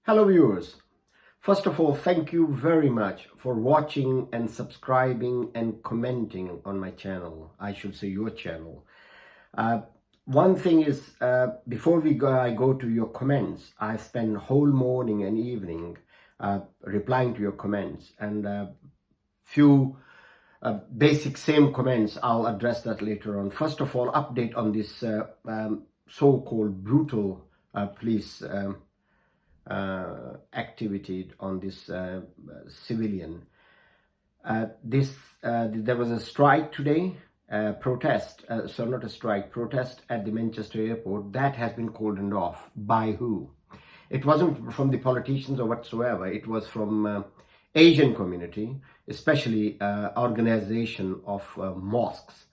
Hello viewers, first of all thank you very much for watching and subscribing and commenting on my channel. I should say your channel. One thing is, before I go to your comments, I spend whole morning and evening replying to your comments, and few basic same comments, I'll address that later on. First of all, update on this so-called brutal police activity on this civilian. There was a strike today, protest at the Manchester airport that has been cordoned off. By who? It wasn't from the politicians or whatsoever. It was from Asian community, especially organization of mosques.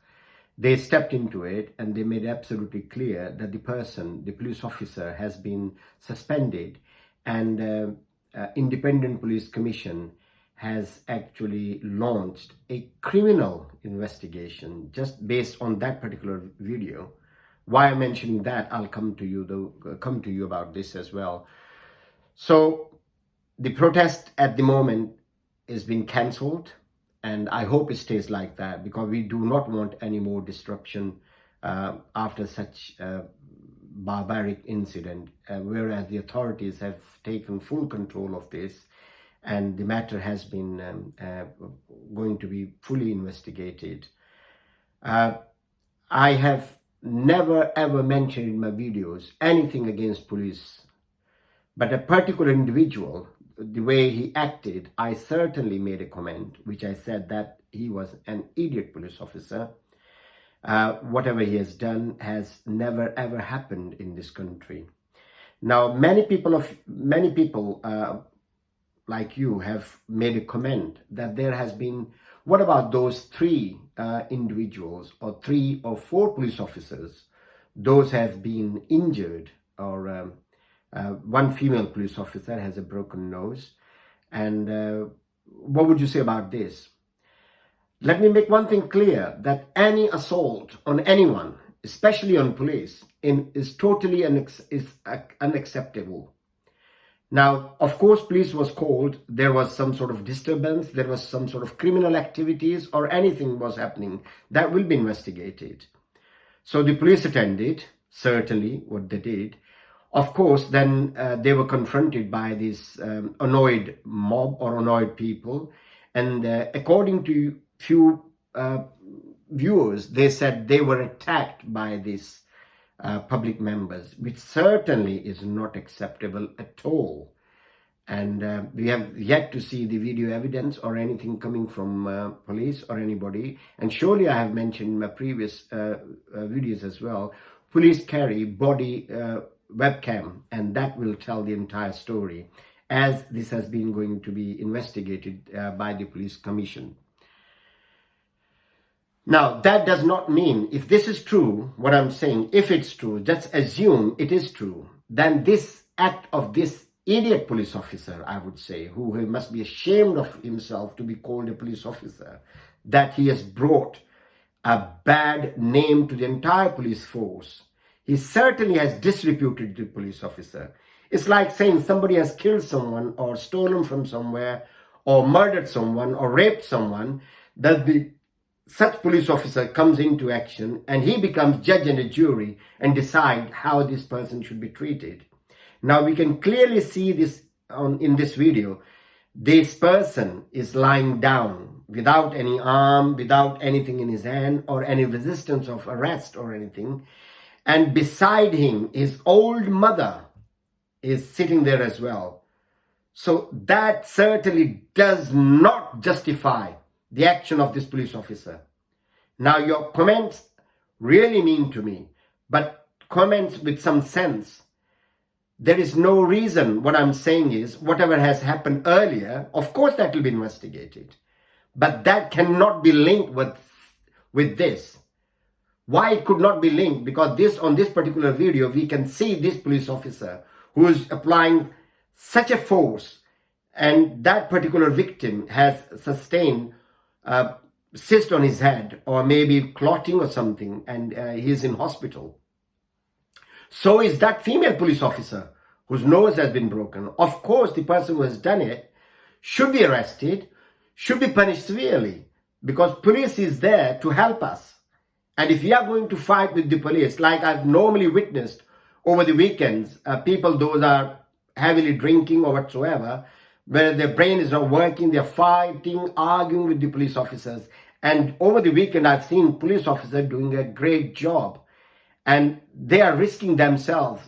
They stepped into it and they made absolutely clear that the police officer, has been suspended, and Independent Police Commission has actually launched a criminal investigation just based on that particular video. Why I'm mentioning that, I'll come to you about this as well. So the protest at the moment is being cancelled, and I hope it stays like that, because we do not want any more disruption after such barbaric incident, whereas the authorities have taken full control of this, and the matter has been going to be fully investigated. I have never ever mentioned in my videos anything against police, but a particular individual, the way he acted, I certainly made a comment which I said that he was an idiot police officer. Whatever he has done has never ever happened in this country. Now, many people like you have made a comment that there has been, what about those three individuals or 3 or 4 police officers? Those have been injured, or one female police officer has a broken nose. And what would you say about this? Let me make one thing clear, that any assault on anyone, especially on police, is totally unacceptable. Now, of course, police was called, there was some sort of disturbance, there was some sort of criminal activities or anything was happening, that will be investigated. So the police attended, certainly what they did. Of course, then they were confronted by this annoyed mob or annoyed people. And according to few viewers, they said they were attacked by these public members, which certainly is not acceptable at all. And we have yet to see the video evidence or anything coming from police or anybody. And surely I have mentioned in my previous videos as well, police carry body webcam, and that will tell the entire story, as this has been going to be investigated by the police commission. Now, that does not mean, if this is true, what I'm saying, if it's true, just assume it is true, then this act of this idiot police officer, I would say, who must be ashamed of himself to be called a police officer, that he has brought a bad name to the entire police force. He certainly has disreputed the police officer. It's like saying somebody has killed someone or stolen from somewhere or murdered someone or raped someone, that such police officer comes into action and he becomes judge and a jury and decide how this person should be treated. Now we can clearly see this in this video. This person is lying down without any arm, without anything in his hand or any resistance of arrest or anything. And beside him, his old mother is sitting there as well. So that certainly does not justify the action of this police officer. Now, your comments really mean to me, but comments with some sense. There is no reason. What I'm saying is, whatever has happened earlier, of course that will be investigated, but that cannot be linked with this. Why it could not be linked? Because on this particular video, we can see this police officer who is applying such a force, and that particular victim has sustained cyst on his head, or maybe clotting or something, and he is in hospital. So is that female police officer whose nose has been broken. Of course, the person who has done it should be arrested, should be punished severely, because police is there to help us. And if we are going to fight with the police, like I've normally witnessed over the weekends, people, those are heavily drinking or whatsoever, where their brain is not working, they're fighting, arguing with the police officers. And over the weekend, I've seen police officers doing a great job. And they are risking themselves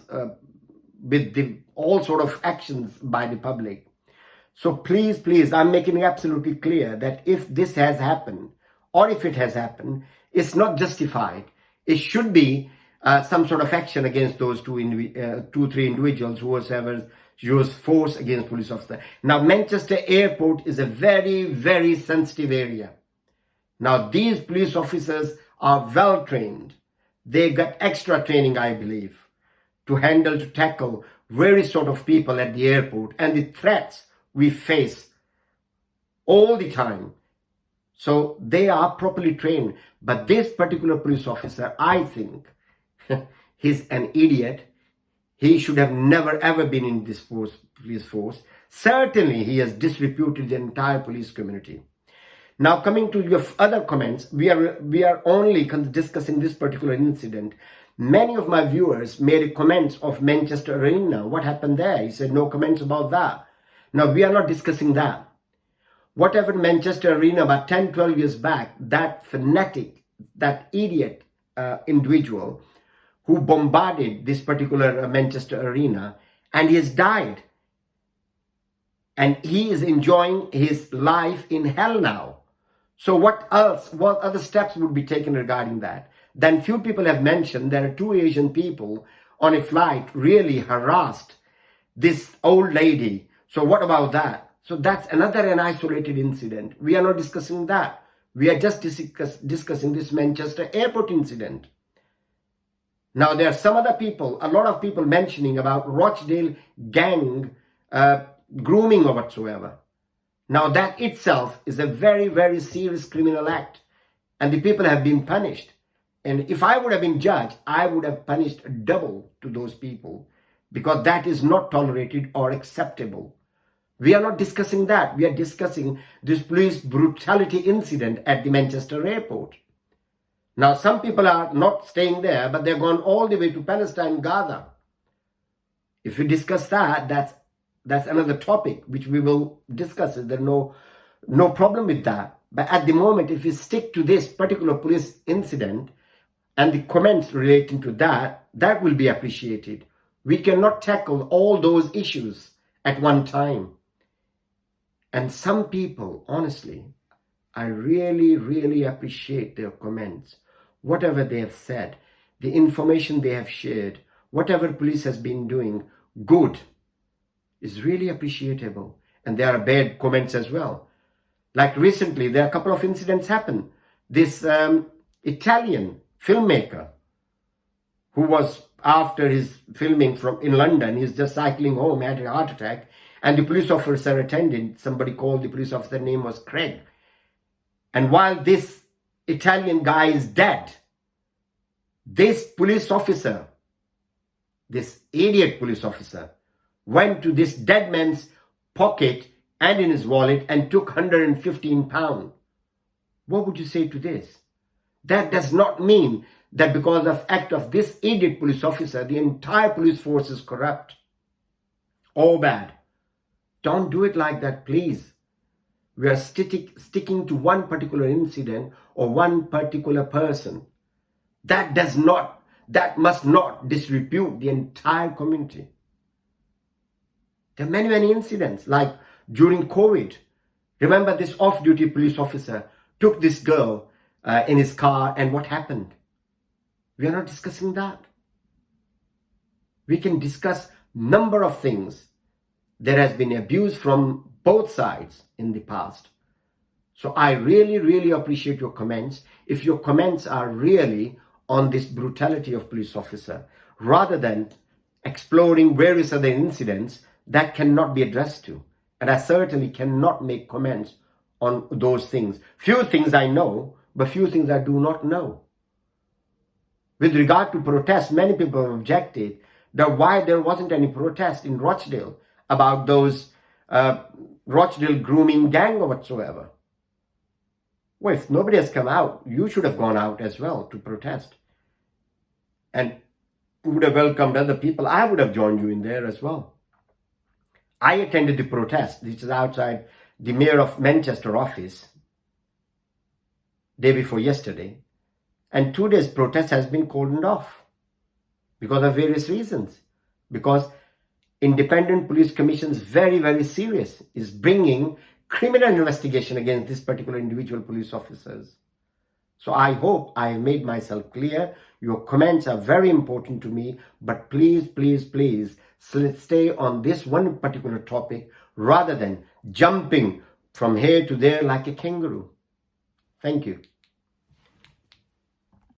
with all sort of actions by the public. So please, I'm making it absolutely clear that if this has happened, or if it has happened, it's not justified. It should be some sort of action against those three individuals who ever used force against police officers. Now, Manchester Airport is a very, very sensitive area. Now, these police officers are well trained. They got extra training, I believe, to tackle various sort of people at the airport and the threats we face all the time. So they are properly trained. But this particular police officer, I think, he's an idiot. He should have never ever been in this police force. Certainly, he has disreputed the entire police community. Now, coming to your other comments, we are only discussing this particular incident. Many of my viewers made comments of Manchester Arena. What happened there? He said no comments about that. Now, we are not discussing that. Whatever Manchester Arena about 10, 12 years back, that fanatic, that idiot individual who bombarded this particular Manchester Arena, and he has died. And he is enjoying his life in hell now. So what else, what other steps would be taken regarding that? Then few people have mentioned there are 2 Asian people on a flight really harassed this old lady. So what about that? So that's another an isolated incident. We are not discussing that. We are just discussing this Manchester Airport incident. Now there are some other people, a lot of people mentioning about Rochdale gang grooming or whatsoever. Now that itself is a very, very serious criminal act, and the people have been punished. And if I would have been judged, I would have punished double to those people, because that is not tolerated or acceptable. We are not discussing that. We are discussing this police brutality incident at the Manchester Airport. Now some people are not staying there, but they're gone all the way to Palestine, Gaza. If we discuss that, that's another topic which we will discuss. There's no problem with that. But at the moment, if we stick to this particular police incident and the comments relating to that, that will be appreciated. We cannot tackle all those issues at one time. And some people, honestly, I really, really appreciate their comments. Whatever they have said, the information they have shared, whatever police has been doing, good, is really appreciable. And there are bad comments as well. Like recently, there are a couple of incidents happened. This Italian filmmaker who was, after his filming in London, he's just cycling home, had a heart attack, and the police officer attended. Somebody called the police officer, name was Craig. And while this Italian guy is dead, this police officer, this idiot police officer, went to this dead man's pocket and in his wallet and took £115. What would you say to this? That does not mean that because of act of this idiot police officer, the entire police force is corrupt or bad. Don't do it like that, please. We are sticking to one particular incident or one particular person. That must not disrepute the entire community. There are many, many incidents, like during COVID. Remember, this off-duty police officer took this girl in his car, and what happened? We are not discussing that. We can discuss number of things. There has been abuse from both sides in the past. So I really, really appreciate your comments. If your comments are really on this brutality of police officer, rather than exploring various other incidents that cannot be addressed to. And I certainly cannot make comments on those things. Few things I know, but few things I do not know. With regard to protests, many people have objected why there wasn't any protest in Rochdale about those Rochdale grooming gang or whatsoever. Well, if nobody has come out, you should have gone out as well to protest. And would have welcomed other people. I would have joined you in there as well. I attended the protest, which is outside the Mayor of Manchester office, day before yesterday. And 2 days protest has been cordoned off because of various reasons. Because Independent Police Commission is very, very serious, is bringing criminal investigation against this particular individual police officers. So I hope I have made myself clear. Your comments are very important to me, but please, please, please, let's stay on this one particular topic rather than jumping from here to there like a kangaroo. Thank you.